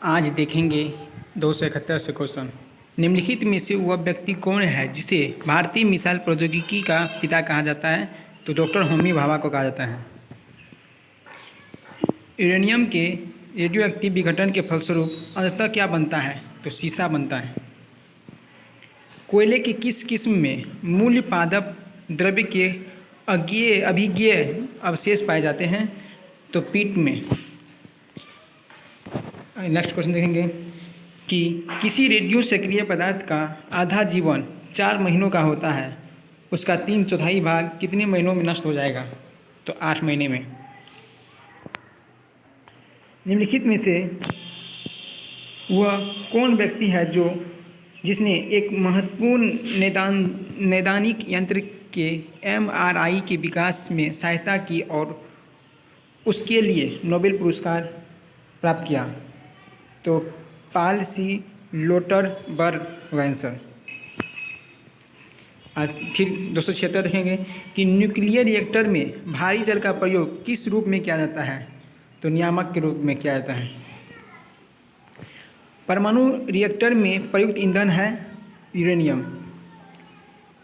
आज देखेंगे 271 से क्वेश्चन। निम्नलिखित में से वह व्यक्ति कौन है जिसे भारतीय मिसाइल प्रौद्योगिकी का पिता कहा जाता है? तो डॉक्टर होमी भाभा को कहा जाता है। यूरेनियम के रेडियो एक्टिव विघटन के फलस्वरूप अंततः क्या बनता है? तो शीशा बनता है। कोयले की किस किस्म में मूल्य पादप द्रव्य के अभिज्ञेय अवशेष पाए जाते हैं? तो पीट में। नेक्स्ट क्वेश्चन देखेंगे कि किसी रेडियो सक्रिय पदार्थ का आधा जीवन 4 महीनों का होता है, उसका 3/4 भाग कितने महीनों में नष्ट हो जाएगा? तो 8 महीने में। निम्नलिखित में से वह कौन व्यक्ति है जिसने एक महत्वपूर्ण नैदानिक यंत्र के MRI के विकास में सहायता की और उसके लिए नोबेल पुरस्कार प्राप्त किया? तो पाल सी लोटरबर्ग वैंसल। आज फिर 276 देखेंगे कि न्यूक्लियर रिएक्टर में भारी जल का प्रयोग किस रूप में किया जाता है? तो नियामक के रूप में किया जाता है। परमाणु रिएक्टर में प्रयुक्त ईंधन है यूरेनियम।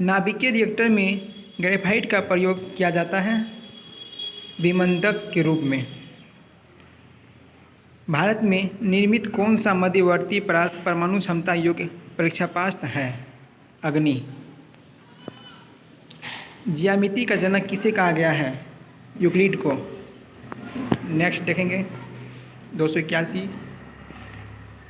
नाभिकीय रिएक्टर में ग्रेफाइट का प्रयोग किया जाता है विमंदक के रूप में। भारत में निर्मित कौन सा मध्यवर्ती परास परमाणु क्षमता योग्य परीक्षापास्त्र है? अग्नि। ज्यामिति का जनक किसे कहा गया है? यूक्लिड को। नेक्स्ट देखेंगे 281।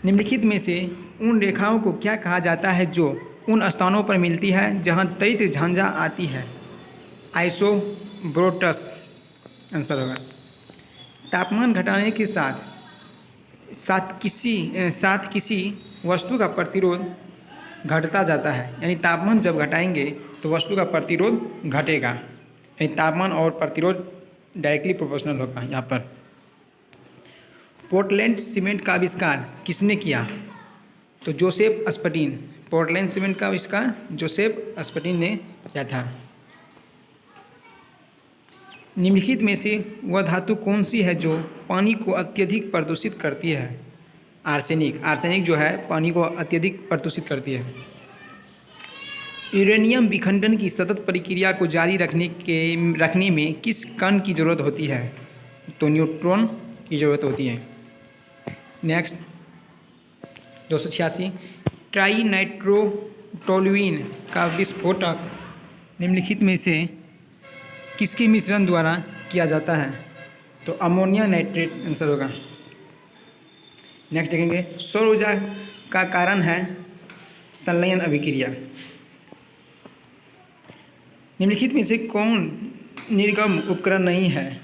निम्नलिखित में से उन रेखाओं को क्या कहा जाता है जो उन स्थानों पर मिलती है जहां त्वरित झांझा आती है? आइसोब्रोटस आंसर होगा। तापमान घटाने के साथ किसी वस्तु का प्रतिरोध घटता जाता है, यानी तापमान जब घटाएंगे तो वस्तु का प्रतिरोध घटेगा, यानी तापमान और प्रतिरोध डायरेक्टली प्रोपोर्शनल होगा। यहाँ पर पोर्टलैंड सीमेंट का आविष्कार किसने किया? तो जोसेफ स्पटिन। पोर्टलैंड सीमेंट का आविष्कार जोसेफ स्पटिन ने किया था। निम्नलिखित में से वह धातु कौन सी है जो पानी को अत्यधिक प्रदूषित करती है? आर्सेनिक। आर्सेनिक जो है पानी को अत्यधिक प्रदूषित करती है। यूरेनियम विखंडन की सतत प्रक्रिया को जारी रखने में किस कण की जरूरत होती है? तो न्यूट्रॉन की जरूरत होती है। नेक्स्ट 286। ट्राई नाइट्रोटोलुइन का विस्फोटक निम्नलिखित में से किसके मिश्रण द्वारा किया जाता है? तो अमोनिया नाइट्रेट आंसर होगा। नेक्स्ट देखेंगे सौर ऊर्जा का कारण है संलयन अभिक्रिया। निम्नलिखित में से कौन निर्गम उपकरण नहीं है?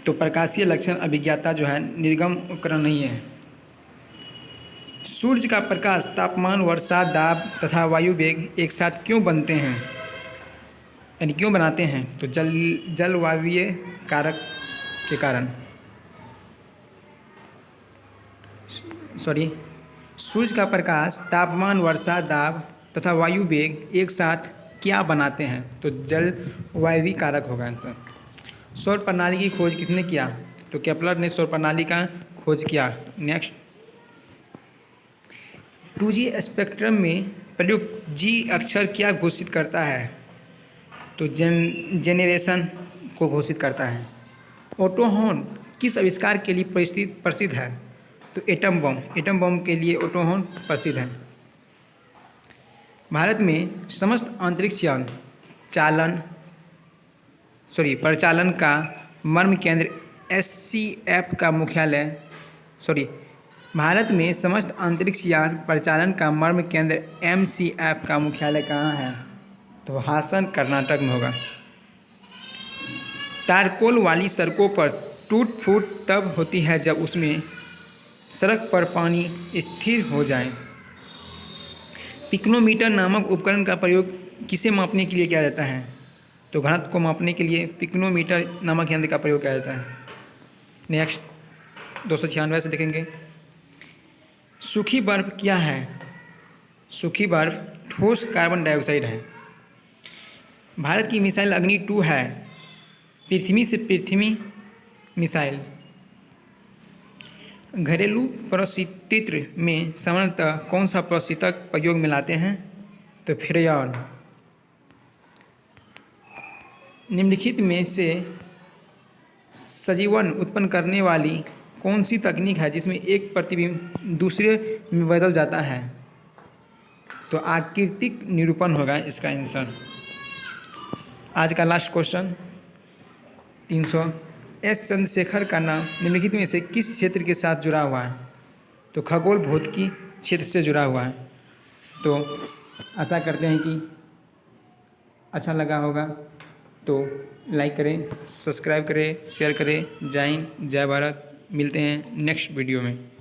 तो प्रकाशीय लक्षण अभिज्ञाता जो है निर्गम उपकरण नहीं है। सूर्य का प्रकाश, तापमान, वर्षा, दाब तथा वायु वेग एक साथ क्यों बनते हैं, यानी क्यों बनाते हैं? तो जलवायवीय कारक के कारण। सूर्य का प्रकाश, तापमान, वर्षा, दाब तथा वायु वेग एक साथ क्या बनाते हैं? तो जलवायवीय कारक होगा आंसर। सौर प्रणाली की खोज किसने किया? तो केपलर ने सौर प्रणाली का खोज किया। नेक्स्ट 2G स्पेक्ट्रम में प्रयुक्त G अक्षर क्या घोषित करता है? तो जेनरेशन को घोषित करता है। ऑटो हॉर्न किस आविष्कार के लिए प्रसिद्ध है? तो एटम बम। एटम बम के लिए ऑटो हॉर्न प्रसिद्ध है। भारत में समस्त अंतरिक्ष यान परिचालन का मर्म केंद्र SCF का मुख्यालय भारत में समस्त अंतरिक्ष यान परिचालन का मर्म केंद्र MCF का मुख्यालय कहाँ है? तो हासन कर्नाटक में होगा। तारकोल वाली सड़कों पर टूट फूट तब होती है जब उसमें सड़क पर पानी स्थिर हो जाए। पिक्नोमीटर नामक उपकरण का प्रयोग किसे मापने के लिए किया जाता है? तो घनत्व को मापने के लिए पिक्नोमीटर नामक यंत्र का प्रयोग किया जाता है। नेक्स्ट 296 से देखेंगे सूखी बर्फ क्या है? सूखी बर्फ ठोस कार्बन डाइऑक्साइड है। भारत की मिसाइल अग्नि 2 है पृथ्वी से पृथ्वी मिसाइल। घरेलू परिस्थिति में सामान्यतः कौन सा प्रशीतक प्रयोग में लाते हैं? तो फ्रेयन। निम्नलिखित में से सजीवन उत्पन्न करने वाली कौन सी तकनीक है जिसमें एक प्रतिबिंब दूसरे में बदल जाता है? तो आकृतिक निरूपण होगा इसका आंसर। आज का लास्ट क्वेश्चन 300। एस चंद्रशेखर का नाम निम्नलिखित में से किस क्षेत्र के साथ जुड़ा हुआ है? तो खगोल भौतिकी क्षेत्र से जुड़ा हुआ है। तो आशा करते हैं कि अच्छा लगा होगा, तो लाइक करें, सब्सक्राइब करें, शेयर करें। जय हिंद, जय भारत। मिलते हैं नेक्स्ट वीडियो में।